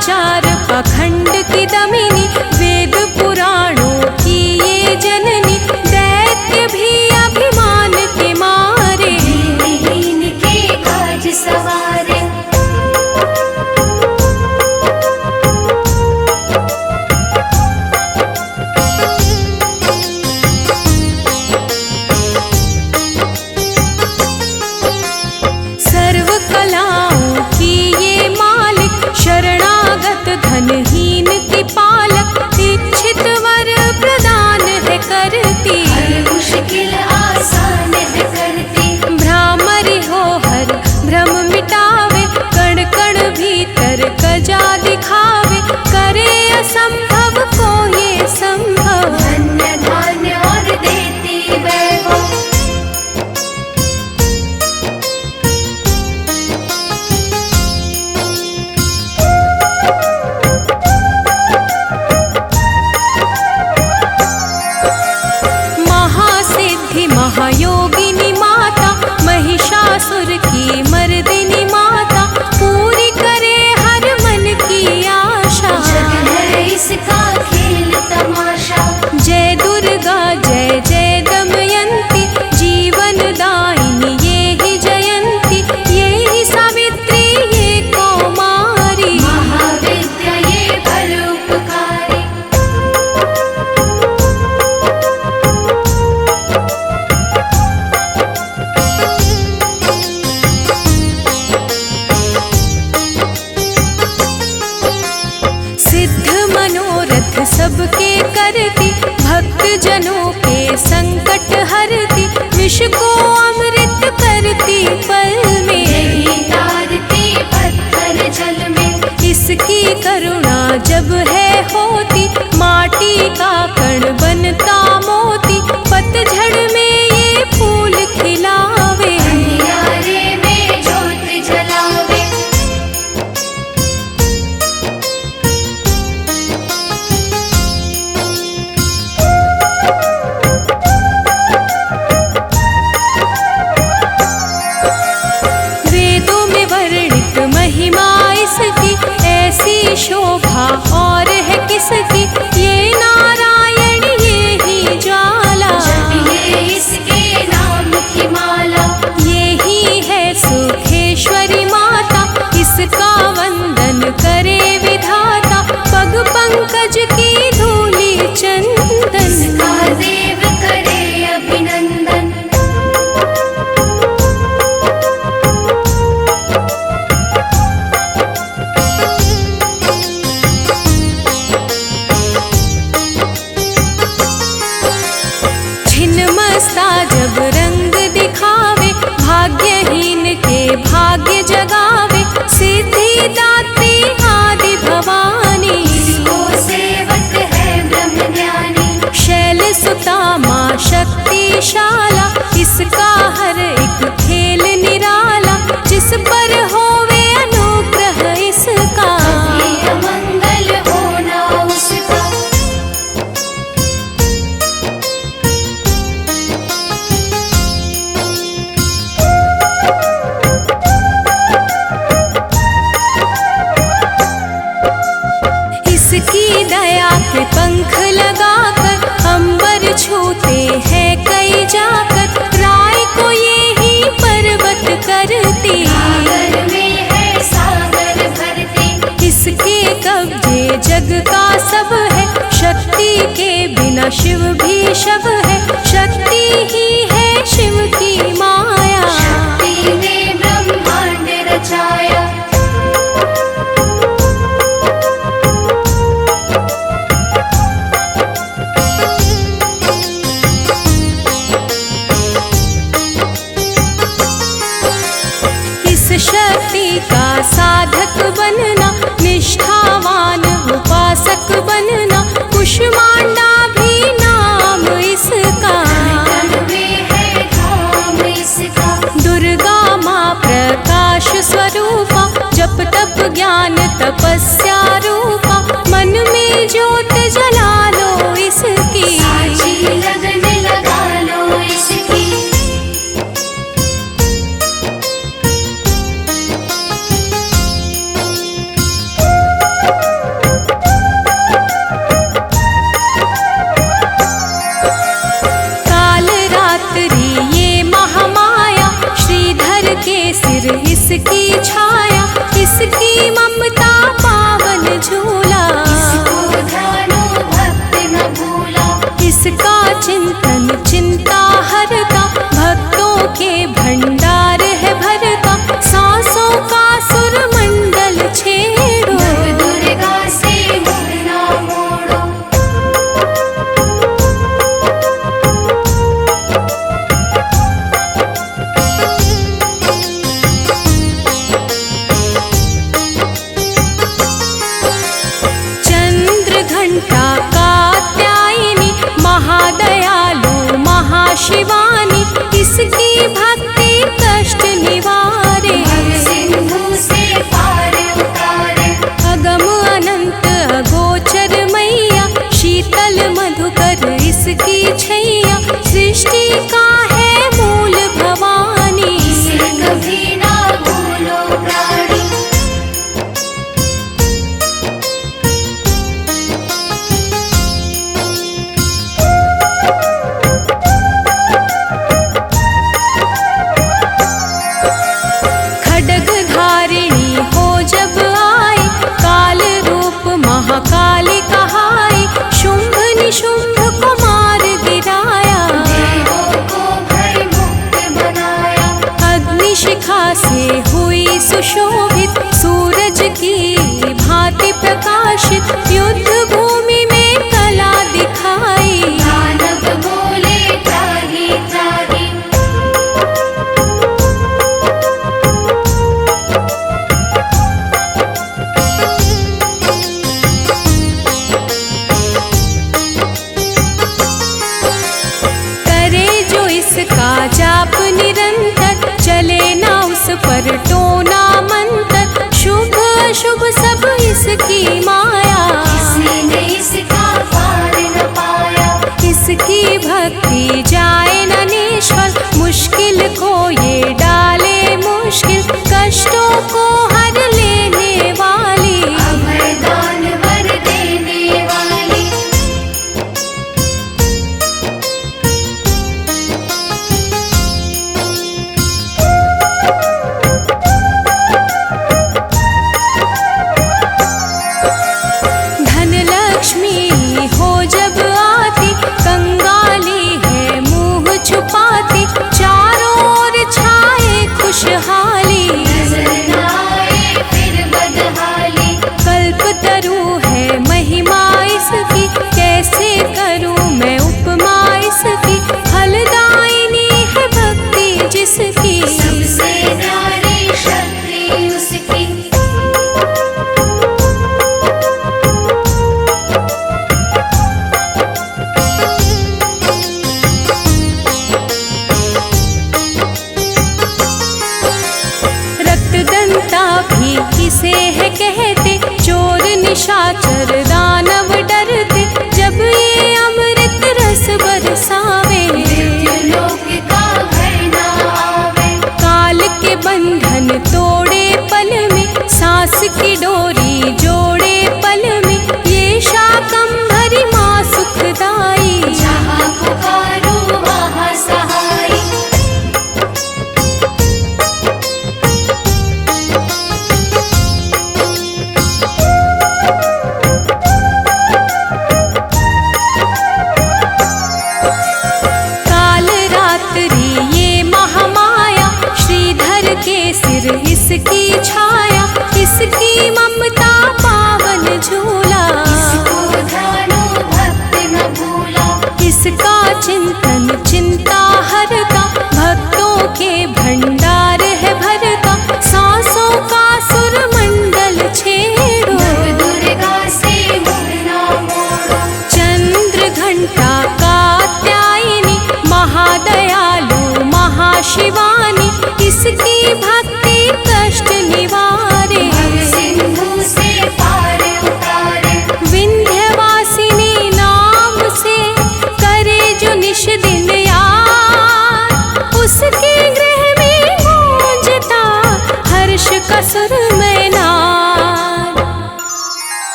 चार पाखंड की दमिनी, वेद पुराणों की ये जननी, दैत्य भी अभिमान के मारे दीन के काज सवारे। सर्व कलाओं की ये मालिक, शरणागत धनहीन की पालक, इच्छित वर प्रदान है करती, हर मुश्किल आसान है करती। भ्रामरी हो हर भ्रम मिटावे, कण कण भीतर कजा दिखावे, करे असंभव को ये संभव, धन्य धान्य और देती वैभव। महासिद्धि महायोगिनी माता, महिषासुर की मर्दिनी माता, पूरी करे हर मन की आशा, जग है इसका खेल तमाशा। जय दुर्गा जय जय दमयंती, जीवन दायिनी ये ही जयंती, ये ही सावित्री ये कौमारी, महाविद्या ये परोपकारी। सिद्ध मनोरथ सबके करती, भक्त जनों के संकट हरती, विष को अमृत करती पल में, यही तारती पत्थर जल में। इसकी करुणा जब है होती, माटी का कण बनता मोती, पतझड़ में ये फूल खिलावे, अंधियारे में ज्योत जलावे। वेदों में वर्णित महिमा इसकी, ऐसी शोभा और है किसकी, ये नारायण ये ही ज्वाला, जपिए इसके नाम की माला। ये ही है सुखेश्वरी माता, इसका वंदन करे विधाता, पग पंकज की धूली चंदन, इसका देव करे अभिनंदन। छिन्नमस्ता जब रंग दिखावे, भाग्यहीन के भाग्य जगावे, सिद्धि दात्री आदि भवानी, इसको सेवक है ब्रह्म ज्ञानी। शैल सुता माँ शक्तिशाला, इसका हर एक खेल निराला, जिस पर होवे अनुग्रह इसका, ये अमंगल होना उसका। इसकी दया के पंख लगाकर, अंबर छूते हैं कई जाकर, राय को ये ही पर्वत करती, सागर में है सागर भरती। इसके कब्जे जग का सब है, शक्ति के बिना शिव भी शव है, शक्ति ही है शिव की माया, शक्ति ने ब्रह्मांड रचाया। इस शक्ति का साधक बनना, निष्ठावान उपासक बनना, कुष्मांडा भी नाम इसका, तन में है धाम इसका। दुर्गा माँ प्रकाश स्वरूपा, जप तप ज्ञान तपस्या रूपा, मन में ज्योत जला लो इसकी, साची लगन लगा लो इसकी। छैया सृष्टि का है मूल भवानी। इसे कभी ना भूलो प्राणी। खड्ग धारिणी हो जब आई, काल रूप महाकाली कहाई। शुंभ निशुंभ को मार गिराया, देवों को भय मुक्त बनाया। अग्निशिखा से हुई सुशोभित, सूरज की भांति प्रकाशित। युद्ध भूमि में कला दिखाई, दानव बोले त्राहि त्राहि। करे जो इसका जाप निरंतर, चले ना उस पर टोना मंतर। शुभ अशुभ सब इसकी माया, किसी ने इसका पार न पाया। इसकी भक्ति जाए न निष्फल। मुश्किल को ये डाले मुश्किल, कष्टों को हर लेने वाली। अभय दान वर देने वाली। धन लक्ष्मी हो जब आती, कंगाली है मुंह छुपाती। चारों ओर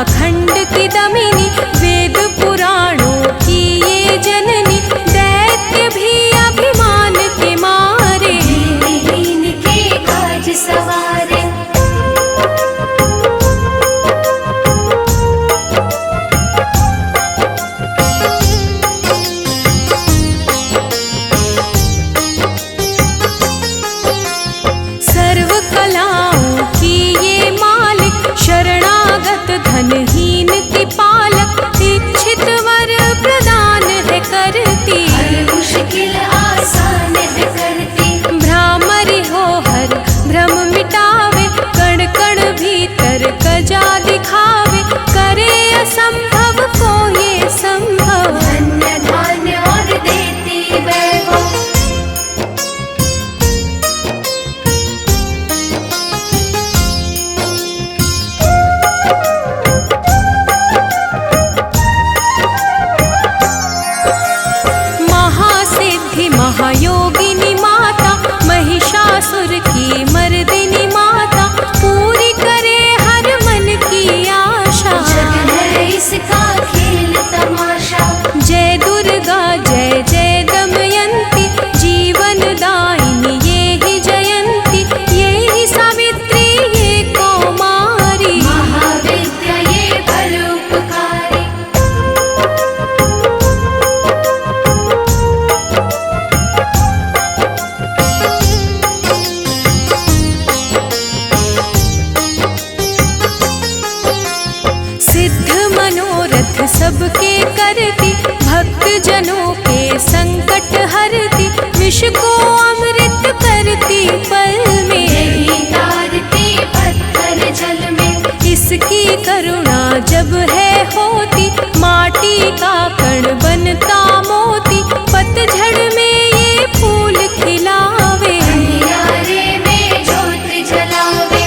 पाखंड की दमिनी, वेद पुराणों की ये जननी, दैत्य भी अभिमान के मारे दीन के काज सवारे। सर्व कलाओं की ये मालिक, शरणागत धनहीन की पालक, इच्छित वर प्रदान है करती, हर मुश्किल आसान है करती। भ्रामरी हो हर भ्रम मिटावे, कण कण भीतर कजा दिखावे, करे असंभव को ये संभव, धन्य धान्य और देती वैभव। महासिद्धि महायोगिनी माता, महिषासुर की मर्दिनी माता, पूरी करे हर मन की आशा, जग है इसका खेल तमाशा। जय दुर्गा जय जय दमयंती, जीवन दायिनी ये ही जयंती, ये ही सावित्री ये कौमारी, महाविद्या ये परोपकारी। सिद्ध मनोरथ सबके करती, भक्त जनों के संकट हरती, विष को अमृत करती पल में, यही तारती पत्थर जल में। इसकी करुणा जब है होती, माटी का कण बनता मोती, पतझड़ में ये फूल खिलावे, अंधियारे में ज्योत जलावे।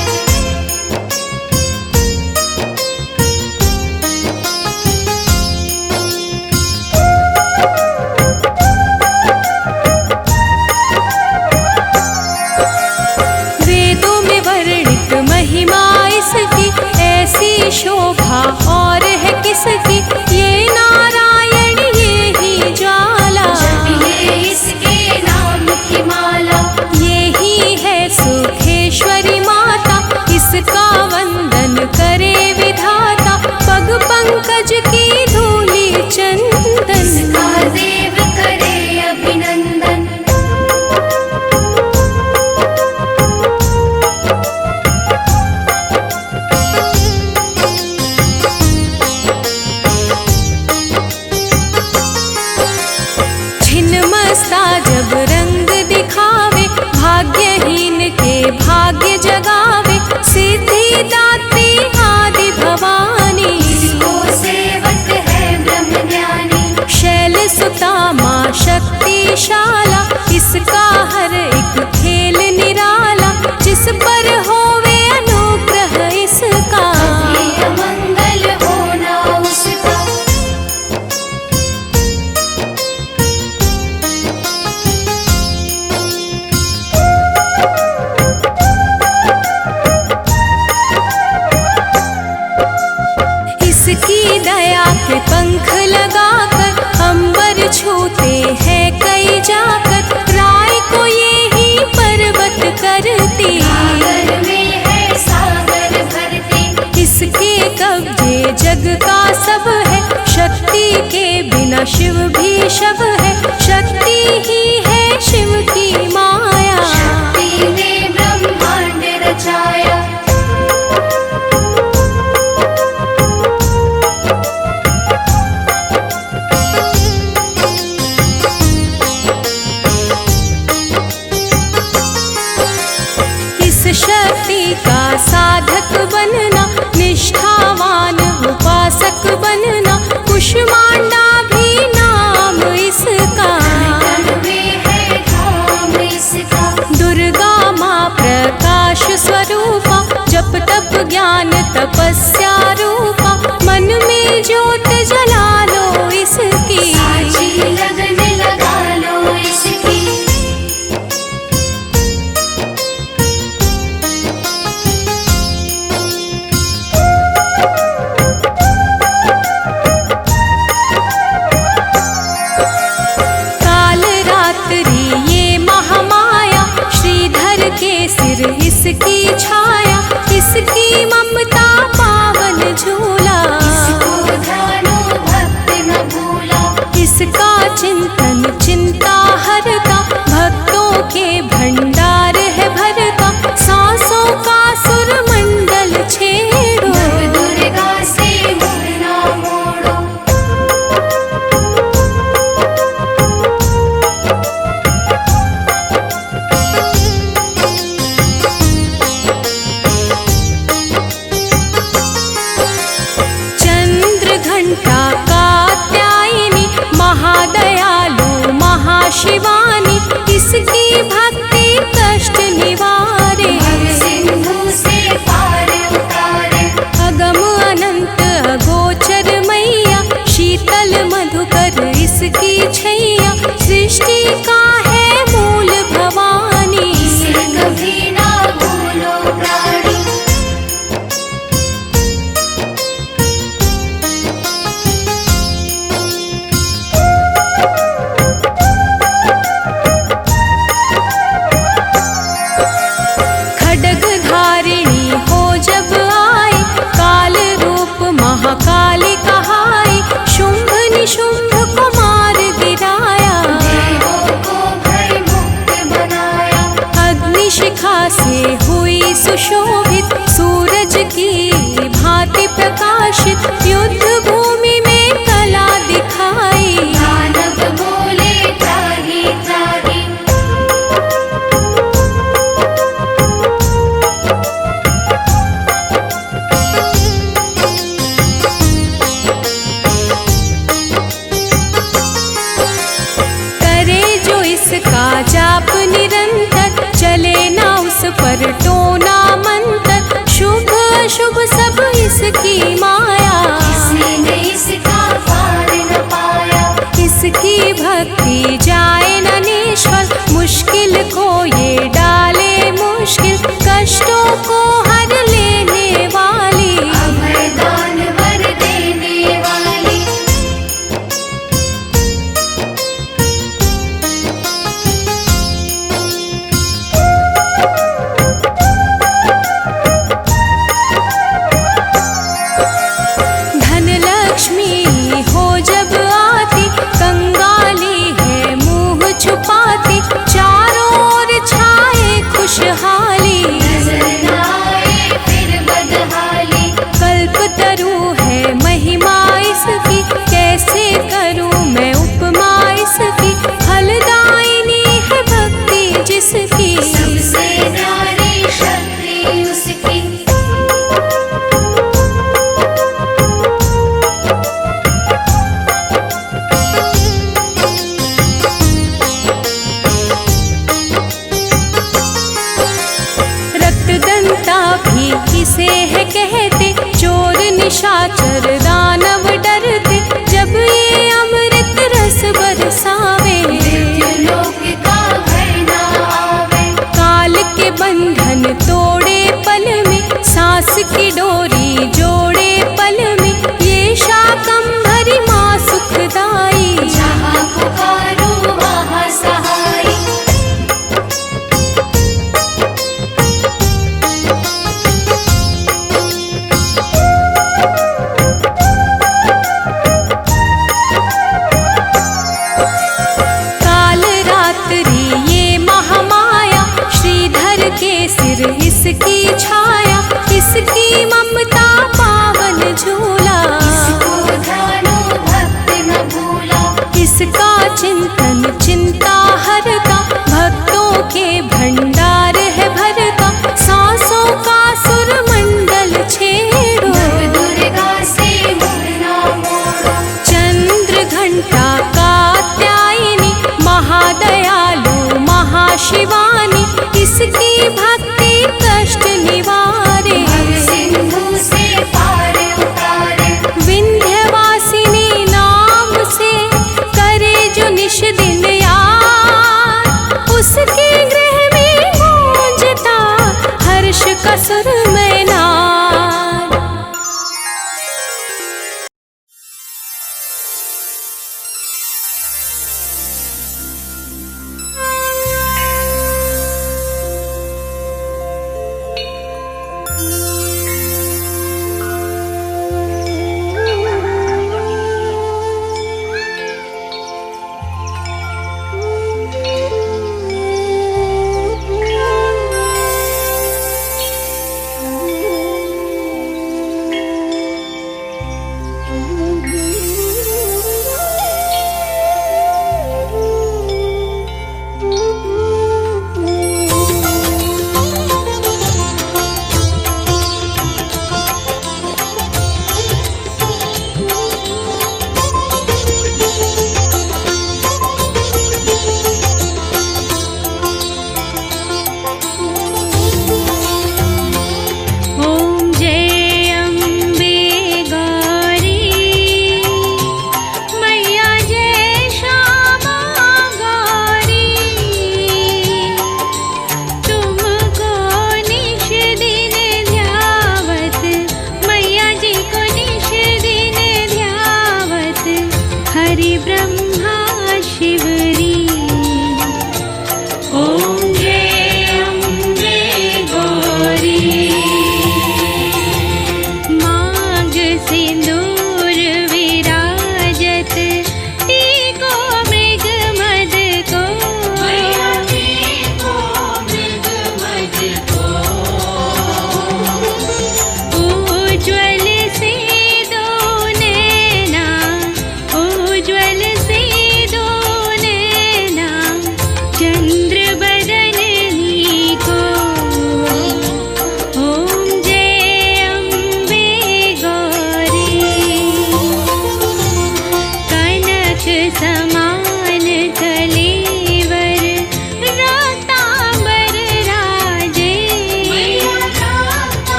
वेदों में वर्णित महिमा इसकी, ऐसी शोभा और है किसकी, ये नारायण ये ही ज्वाला, जपिए इसके नाम की माला। ये ही है सुखेश्वरी माता, इसका वंदन करे विधाता, पग पंकज की धूली चंदन, इसका देव करे अभिनंदन। छिन्नमस्ता जब रंग दिखावे, भाग्यहीन के भाग्य जगावे, सिद्धि दात्री आदि भवानी, इसको सेवक है ब्रह्म ज्ञानी। शैल सुता माँ शक्तिशाला, इसका हर एक खेल निराला, जिस पर होवे अनुग्रह इसका, ये अमंगल होना उसका। इसकी दया के पंख लगाकर, अंबर छूते हैं कई जाकर, राय को ये ही पर्वत करती, सागर में है सागर भरती। इसके कब्जे जग का सब है, शक्ति के बिना शिव भी शव है, शक्ति ही है शिव की माया, शक्ति ने ब्रह्मांड रचाया। इस शक्ति का साधक बनना, निष्ठावान उपासक बनना, कुष्मांडा भी नाम इसका, तन में है धाम इसका। दुर्गा माँ प्रकाश स्वरूपा, जप तप ज्ञान तपस्या रूपा, मन में ज्योत जला लो इसकी, साची लगन लगा लो इसकी। शिवानी, इसकी भक्ति कष्ट निवारे। भव सिंधु से पार उतारे, अगम अनंत अगोचर मैया, शीतल मधुकर इसकी छैया। सृष्टि का है मूल भवानी, इसे कभी ना भूलो प्राणी। खड्ग धारिणी हो जब आए, काल रूप महाकाली कहाई। शुंभ निशुंभ को मार गिराया, देवों को भय मुक्त बनाया। अग्निशिखा से हुई सुशोभित, सूरज की भांति प्रकाशित। युद्ध भूमि में कला दिखाई, दानव बोले त्राहि त्राहि। करे जो इसका जाप निरंतर, चले ना उस पर टोना मंतर। शुभ अशुभ सब इसकी माया, किसी ने इसका पार न पाया। इसकी भक्ति जाए न निष्फल। मुश्किल को ये डाले मुश्किल, कष्टों को हर लेने वाली। अभय दान वर देने वाली। धन लक्ष्मी हो जब आती, कंगाली है मुंह छुपाती। चारों ओर छाए खुशहाली, नजर न आए फिर बदहाली। कल्पतरु है महिमा इसकी, कैसे करूं मैं उपमा इसकी। फलदायिनी है भक्ति जिसकी, सबसे न्यारी शक्ति उसकी। रक्तदंता भी इसे है कहते, चोर निशाचर दानव डरते। जब ये अमृत रस बरसावे, मृत्युलोक का भय न आवे। काल के बंधन तोड़े पल में, सांस की डोरी जोड़े पल में। ये शाकंभरी माँ सुखदाई, जहाँ पुकारो वहाँ सहाय।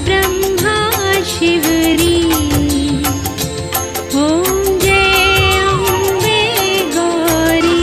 ब्रह्मा शिवरी। ॐ जय अम्बे गौरी।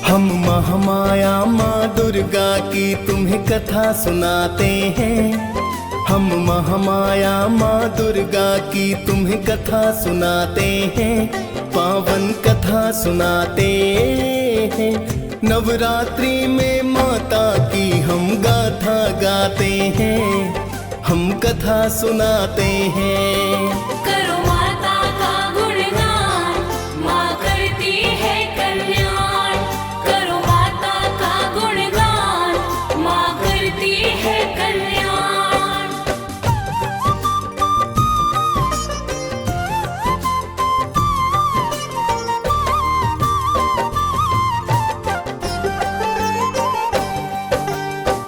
हम महामाया माँ दुर्गा की तुम्हें कथा सुनाते हैं। हम महामाया माँ दुर्गा की तुम्हें कथा सुनाते हैं, पावन कथा सुनाते हैं। नवरात्रि में माता की हम गाथा गाते हैं, हम कथा सुनाते हैं। करो माता का गुणगान, माँ करती है कल्याण। करो माता का गुणगान, माँ करती है कल्याण।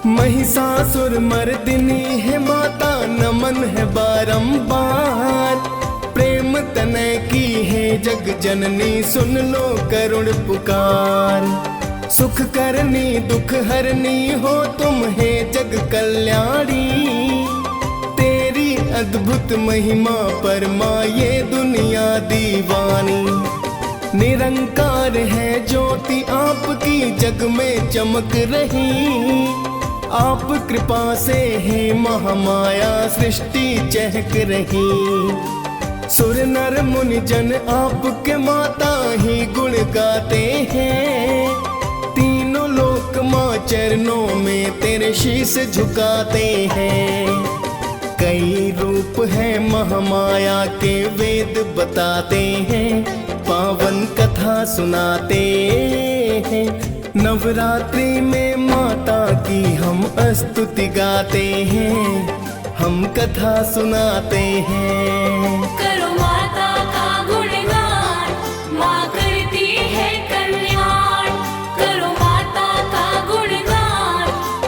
महिषासुर मर्दिनी है माता, नमन है बारंबार। प्रेम तनय की है जग जननी, सुन लो करुण पुकार। सुख करनी दुख हरनी हो तुम है जग कल्याणी। तेरी अद्भुत महिमा परमा ये दुनिया दीवानी। निरंकार है ज्योति आपकी जग में चमक रही। आप कृपा से है महामाया सृष्टि चहक रही। सुर नर मुनि जन आपके माता ही गुण गाते हैं। तीनों लोक माँ चरणों में तेरे शीश झुकाते हैं। कई रूप है महामाया के वेद बताते हैं, पावन कथा सुनाते हैं। नवरात्रि में माता की हम स्तुति गाते हैं, हम कथा सुनाते हैं। करो माता का गुणगान, माँ करती है कल्याण। करो माता का गुणगान,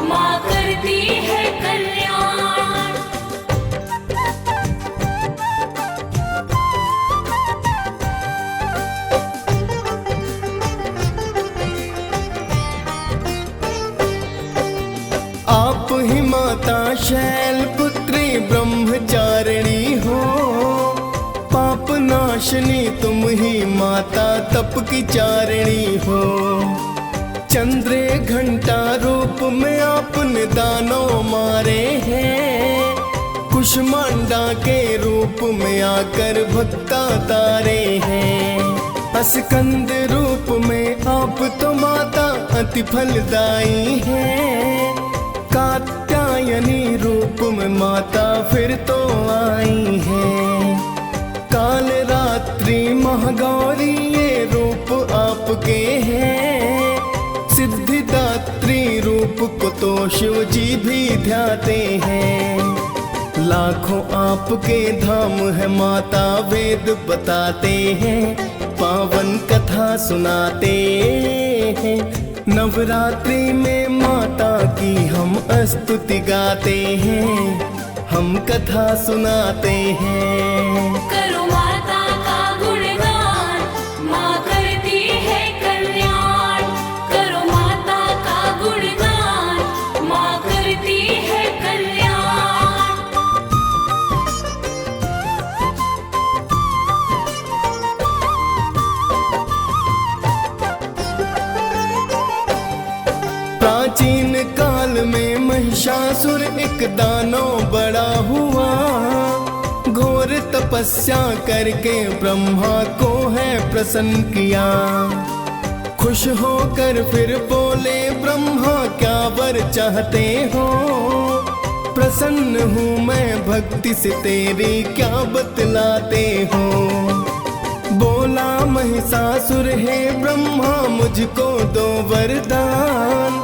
माँ करती है कल्याण। आप ही माता शैलपुत्री ब्रह्मचारिणी हो। पाप नाशनी तुम ही माता तप की चारिणी हो। चंद्रे घंटा रूप में आपने दानों मारे हैं। कुष्मांडा के रूप में आकर भक्ता तारे हैं। स्कंद रूप में आप तो माता अति फलदायी है। कात्यायनी रूप में माता फिर तो आई है। काल रात्रि महागौरी ये रूप आपके हैं। सिद्धिदात्री रूप को तो शिव जी भी ध्याते हैं। लाखों आपके धाम है माता वेद बताते हैं, पावन कथा सुनाते हैं। नवरात्रि में माता की हम स्तुति गाते हैं, हम कथा सुनाते हैं। करो माता का गुणगान, माँ करती है कल्याण। करो माता का गुणगान, माँ करती है कल्याण। प्राचीन काल में महिषासुर एक दानव बड़ा हुआ। घोर तपस्या करके ब्रह्मा को है प्रसन्न किया। खुश होकर फिर बोले ब्रह्मा क्या वर चाहते हो। प्रसन्न हूँ मैं भक्ति से तेरी क्या बतलाते हो। बोला महिषासुर है ब्रह्मा मुझको दो वरदान।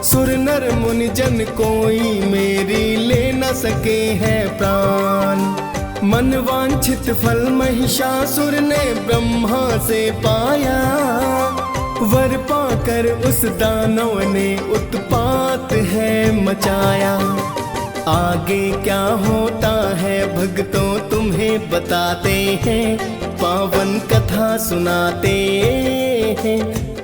सुर नर मुनि जन कोई मेरी ले न सके है प्राण। मन वांछित फल महिषासुर ने ब्रह्मा से पाया। वर पाकर उस दानव ने उत्पात है मचाया। आगे क्या होता है भक्तों तुम्हें बताते हैं, पावन कथा सुनाते हैं।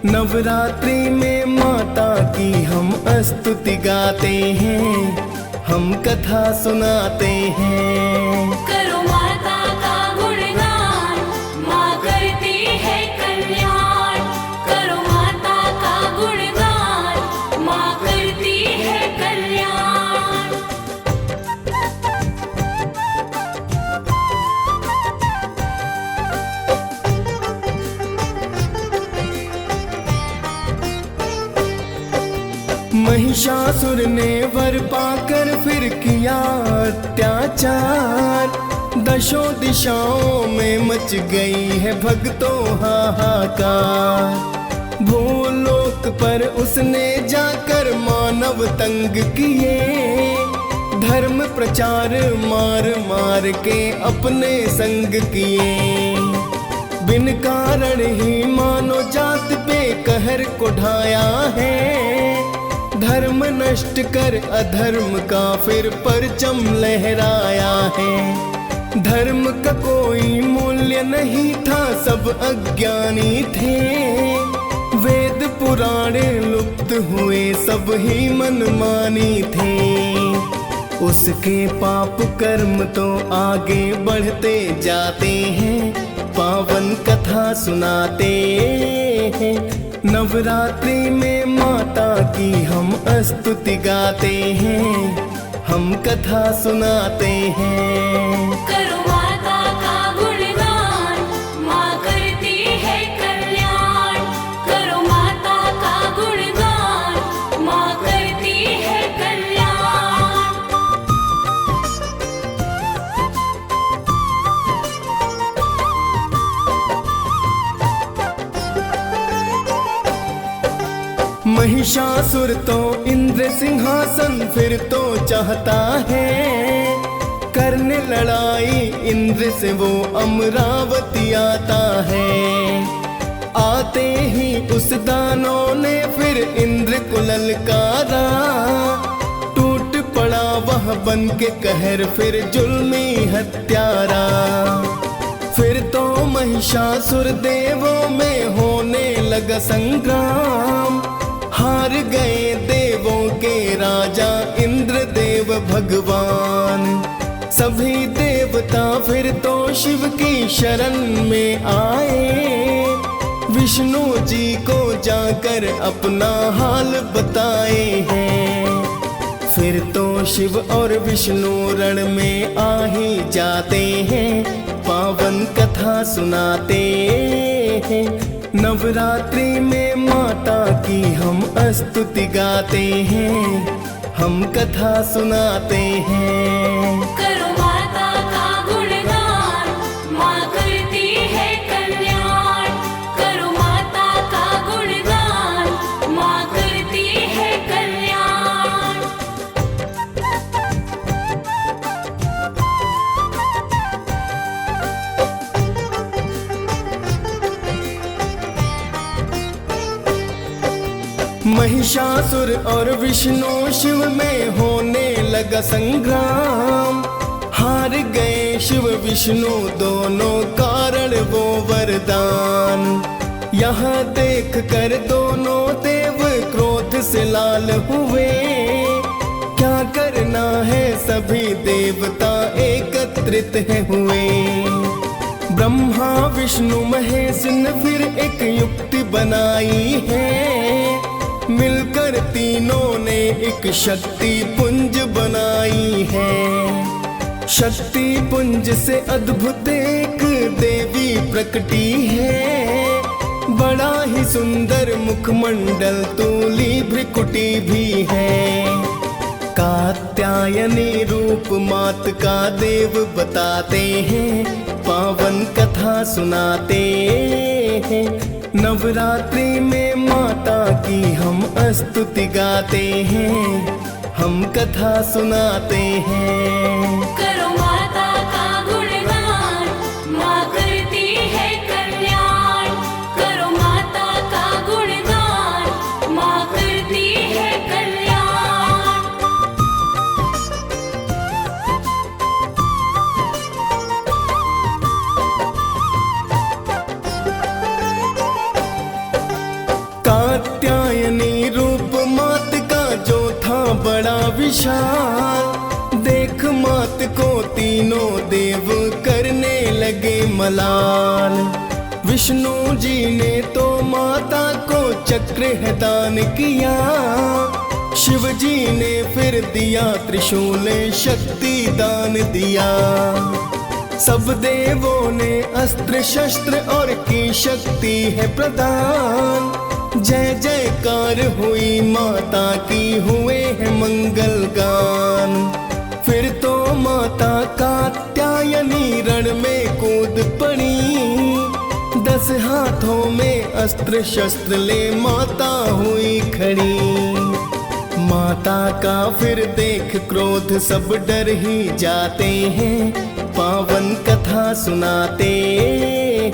नवरात्रि में माता की हम स्तुति गाते हैं, हम कथा सुनाते हैं। करो माता का गुणगान, माँ करती है कल्याण। करो माता का महिषासुर ने वर पाकर फिर किया अत्याचार। दशों दिशाओं में मच गई है भक्तों हाहाकार। भूलोक पर उसने जाकर मानव तंग किए, धर्म प्रचार मार मार के अपने संग किए। बिन कारण ही मानो जात पे कहर को ढाया है, धर्म नष्ट कर अधर्म का फिर परचम लहराया है। धर्म का कोई मूल्य नहीं था, सब अज्ञानी थे। वेद पुराण लुप्त हुए, सब ही मनमानी थे। उसके पाप कर्म तो आगे बढ़ते जाते हैं, पावन कथा सुनाते हैं। नवरात्रि में माता की हम स्तुति गाते हैं, हम कथा सुनाते हैं। करो माता का गुणगान, माँ करती है कल्याण। करो माता का गुणगान, माँ करती है कल्याण। महिषासुर तो इंद्र सिंहासन फिर तो चाहता है, करने लड़ाई इंद्र से वो अमरावती आता है। आते ही उस दानव ने फिर इंद्र को ललकारा, टूट पड़ा वह बन के कहर फिर जुल्मी हत्यारा। फिर तो महिषासुर देवों में होने लगा संग्राम, हार गए देवों के राजा इंद्र देव भगवान। सभी देवता फिर तो शिव की शरण में आए, विष्णु जी को जाकर अपना हाल बताए हैं। फिर तो शिव और विष्णु रण में आ ही जाते हैं, पावन कथा सुनाते हैं। नवरात्रि में माता की हम स्तुति गाते हैं, हम कथा सुनाते हैं। करो माता का गुणगान, माँ करती है कल्याण। करो माता का गुणगान, माँ करती है कल्याण। महिषासुर और विष्णु शिव में होने लगा संग्राम, हार गए शिव विष्णु दोनों कारण वो वरदान। यहाँ देख कर दोनों देव क्रोध से लाल हुए, क्या करना है सभी देवता एकत्रित है हुए। ब्रह्मा विष्णु महेश ने फिर एक युक्ति बनाई है, मिलकर तीनों ने एक शक्ति पुंज बनाई है। शक्ति पुंज से अद्भुत एक देवी प्रकटी है, बड़ा ही सुंदर मुखमंडल तूली भ्रिकुटी भी है। कात्यायनी रूप मात का देव बताते हैं, पावन कथा सुनाते हैं। नवरात्रि में माता की हम स्तुति गाते हैं, हम कथा सुनाते हैं। करो माता का गुणगान, माँ करती है कल्याण। करो माता का गुणगान, माँ करती है कल्याण। कात्यायनी रूप मात का जो था बड़ा विशाल, देख मात को तीनों देव करने लगे मलाल। विष्णु जी ने तो माता को चक्र है दान किया, शिव जी ने फिर दिया त्रिशूल शक्ति दान दिया। सब देवों ने अस्त्र शस्त्र और की शक्ति है प्रदान, जय जयकार हुई माता की, हुए हैं मंगल गान। फिर तो माता कात्यायनी रण में कूद पड़ी, 10 हाथों में अस्त्र शस्त्र ले माता हुई खड़ी। माता का फिर देख क्रोध सब डर ही जाते हैं, पावन कथा सुनाते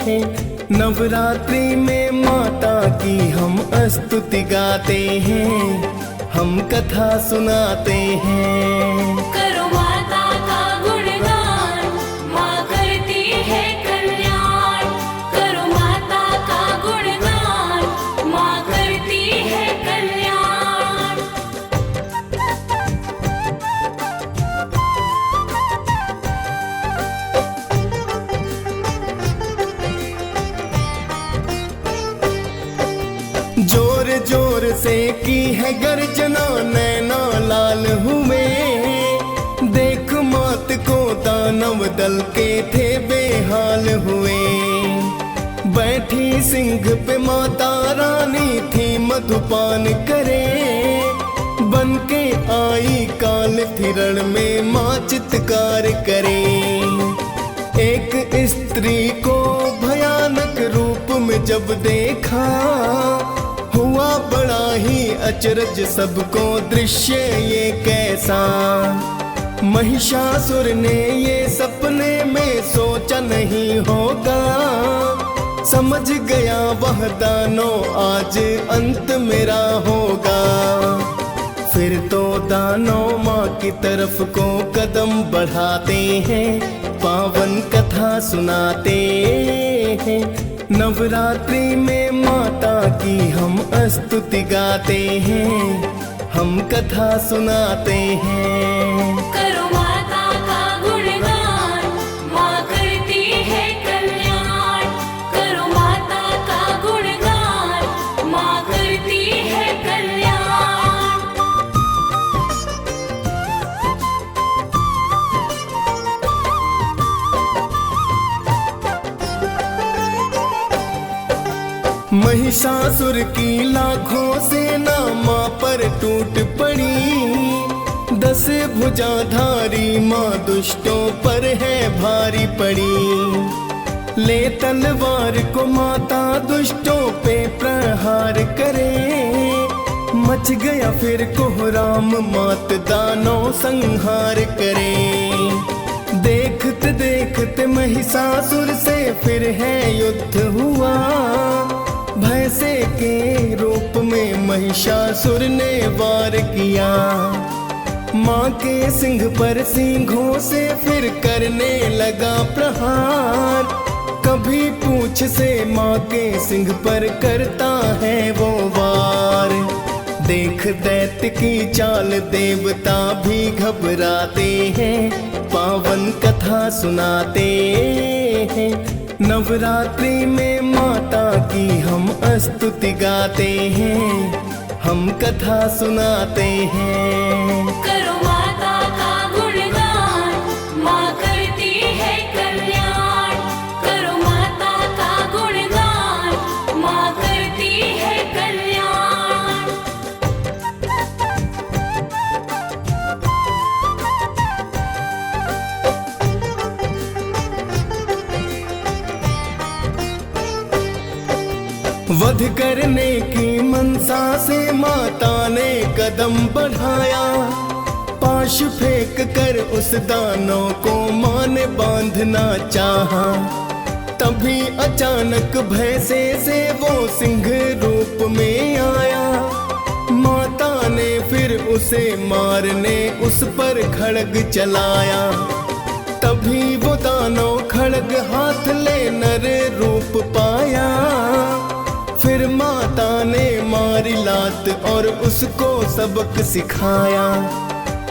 हैं। नवरात्रि में माता की हम स्तुति गाते हैं, हम कथा सुनाते हैं। करो माता का गुणगान, माँ करती है कल्याण। करो माता का गुणगान, माँ करती है कल्याण। जोर जोर से की है गर्जना, नैना लाल हुए। देख मात को दानव दल के थे बेहाल हुए। बैठी सिंह पे माता रानी थी मधुपान करे, बन के आई काल थिरण में माँ चित्कार करे। एक स्त्री को भयानक रूप में जब देखा, हुआ बड़ा ही अचरज सबको दृश्य ये कैसा। महिषासुर ने ये सपने में सोचा नहीं होगा, समझ गया वह दानव आज अंत मेरा होगा। फिर तो दानव माँ की तरफ को कदम बढ़ाते हैं, पावन कथा सुनाते हैं। नवरात्रि में माता की हम स्तुति गाते हैं, हम कथा सुनाते हैं। करो माता का गुणगान, माँ करती है कल्याण। करो माता का गुणगान, माँ करती है कल्याण। महिषासुर की लाखों सेना माँ पर टूट पड़ी, 10 भुजाधारी माँ दुष्टों पर है भारी पड़ी। ले तलवार को माता दुष्टों पे प्रहार करे, मच गया फिर कोहराम मात दानव संहार करे। देखते देखते महिषासुर से फिर है युद्ध हुआ, भय से के रूप में महिषासुर ने वार किया। माँ के सिंह पर सिंहों से फिर करने लगा प्रहार, कभी पूंछ से माँ के सिंह पर करता है वो वार। देख दैत्य की चाल देवता भी घबराते हैं, पावन कथा सुनाते हैं। नवरात्रि में माता की हम स्तुति गाते हैं, हम कथा सुनाते हैं। करो माता का गुणगान, माँ करती है कल्याण। करो माता का गुणगान, माँ करती है कल्याण। वध करने की मनसा से माता ने कदम बढ़ाया, पाश फेंक कर उस दानव को माँ ने बांधना चाहा। तभी अचानक भय से वो सिंह रूप में आया, माता ने फिर उसे मारने उस पर खड्ग चलाया। तभी वो दानव खड्ग हाथ ले नर रूप पाया, फिर माता ने मारी लात और उसको सबक सिखाया।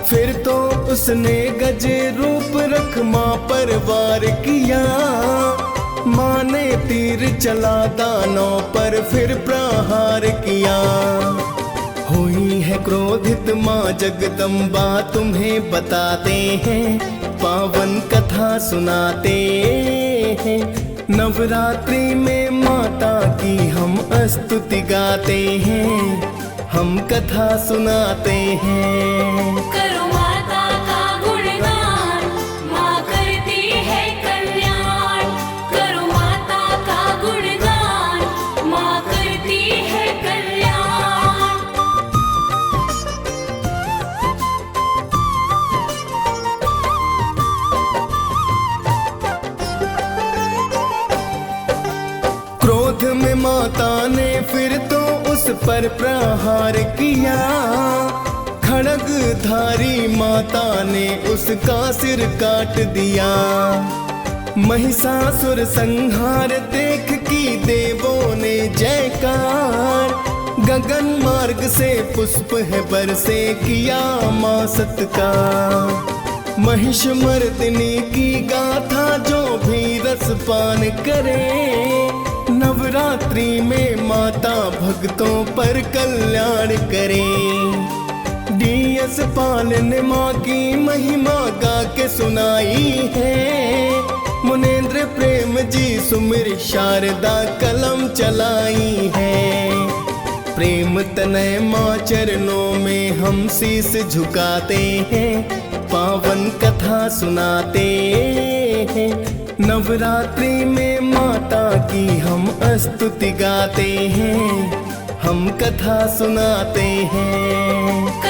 फिर तो उसने गज रूप रख माँ पर वार किया, माँ ने तीर चला दानव पर फिर प्रहार किया। हुई है क्रोधित माँ जगदम्बा तुम्हें बताते हैं, पावन कथा सुनाते हैं। नवरात्रि में माता की हम स्तुति गाते हैं, हम कथा सुनाते हैं। करो माता का गुणगान, माँ करती है कल्याण। करो माता का गुणगान, माँ करती है कल्याण। क्रोध में माता ने फिर तो उस पर प्रहार किया, खड्गधारी माता ने उसका सिर काट दिया। महिषासुर संहार देख की देवों ने जयकार, गगन मार्ग से पुष्प है बरसे किया माँ सत्कार। महिषमर्दिनी की गाथा जो भी रसपान करे, नवरात्रि में माता भक्तों पर कल्याण करे। डीएस पाल ने माँ की महिमा गा के सुनाई है, मुनेंद्र प्रेम जी सुमिर शारदा कलम चलाई है। प्रेम तनय माँ चरणों में हम शीस झुकाते हैं, पावन कथा सुनाते हैं। नवरात्रि में माता की हम स्तुति गाते हैं, हम कथा सुनाते हैं।